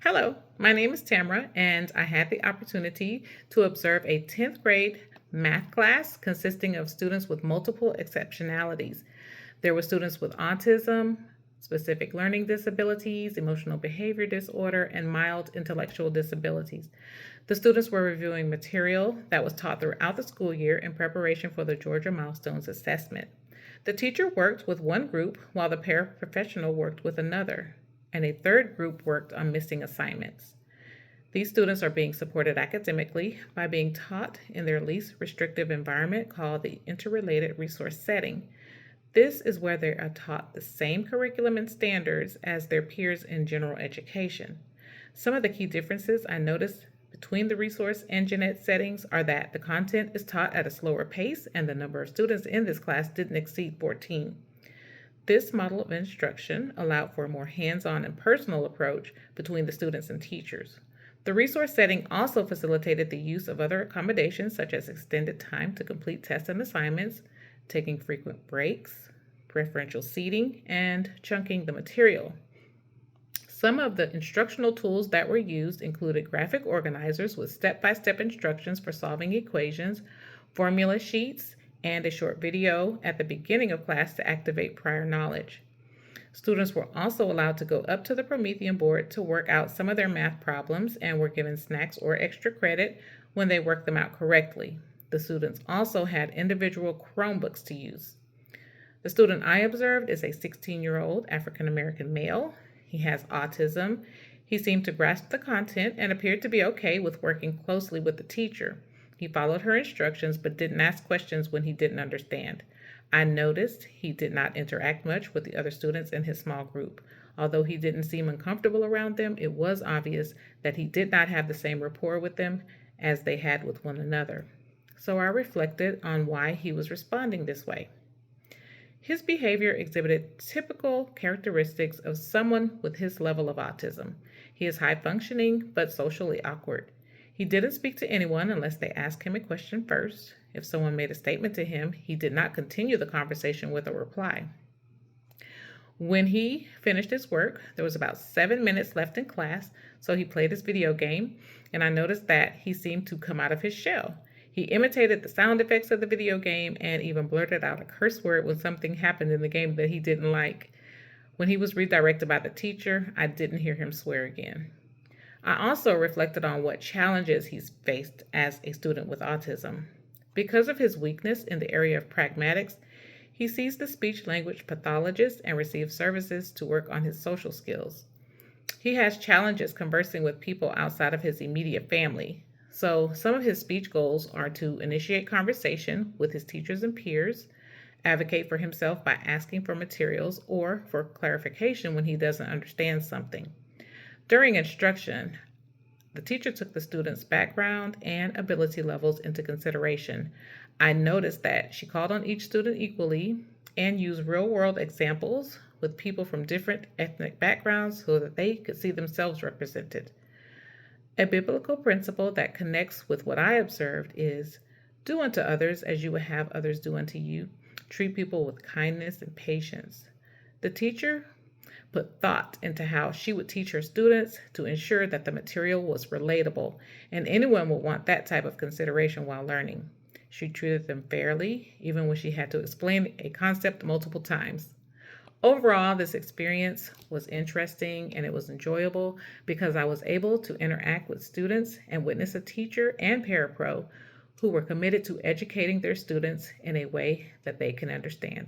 Hello, my name is Tamara, and I had the opportunity to observe a 10th grade math class consisting of students with multiple exceptionalities. There were students with autism, specific learning disabilities, emotional behavior disorder, and mild intellectual disabilities. The students were reviewing material that was taught throughout the school year in preparation for the Georgia Milestones Assessment. The teacher worked with one group while the paraprofessional worked with another, and a third group worked on missing assignments. These students are being supported academically by being taught in their least restrictive environment called the interrelated resource setting. This is where they are taught the same curriculum and standards as their peers in general education. Some of the key differences I noticed between the resource and gen ed settings are that the content is taught at a slower pace and the number of students in this class didn't exceed 14. This model of instruction allowed for a more hands-on and personal approach between the students and teachers. The resource setting also facilitated the use of other accommodations such as extended time to complete tests and assignments, taking frequent breaks, preferential seating, and chunking the material. Some of the instructional tools that were used included graphic organizers with step-by-step instructions for solving equations, formula sheets, and a short video at the beginning of class to activate prior knowledge. Students were also allowed to go up to the Promethean board to work out some of their math problems and were given snacks or extra credit when they worked them out correctly. The students also had individual Chromebooks to use. The student I observed is a 16-year-old African American male. He has autism. He seemed to grasp the content and appeared to be okay with working closely with the teacher. He followed her instructions but didn't ask questions when he didn't understand. I noticed he did not interact much with the other students in his small group. Although he didn't seem uncomfortable around them, it was obvious that he did not have the same rapport with them as they had with one another. So I reflected on why he was responding this way. His behavior exhibited typical characteristics of someone with his level of autism. He is high functioning but socially awkward. He didn't speak to anyone unless they asked him a question first. If someone made a statement to him, he did not continue the conversation with a reply. When he finished his work, there was about 7 minutes left in class, so he played his video game, and I noticed that he seemed to come out of his shell. He imitated the sound effects of the video game and even blurted out a curse word when something happened in the game that he didn't like. When he was redirected by the teacher, I didn't hear him swear again. I also reflected on what challenges he's faced as a student with autism. Because of his weakness in the area of pragmatics, he sees the speech language pathologist and receives services to work on his social skills. He has challenges conversing with people outside of his immediate family. So, some of his speech goals are to initiate conversation with his teachers and peers, advocate for himself by asking for materials or for clarification when he doesn't understand something. During instruction, the teacher took the student's background and ability levels into consideration. I noticed that she called on each student equally and used real world examples with people from different ethnic backgrounds so that they could see themselves represented. A biblical principle that connects with what I observed is do unto others as you would have others do unto you. Treat people with kindness and patience. The teacher put thought into how she would teach her students to ensure that the material was relatable, and anyone would want that type of consideration while learning. She treated them fairly, even when she had to explain a concept multiple times. Overall, this experience was interesting and it was enjoyable because I was able to interact with students and witness a teacher and parapro who were committed to educating their students in a way that they can understand.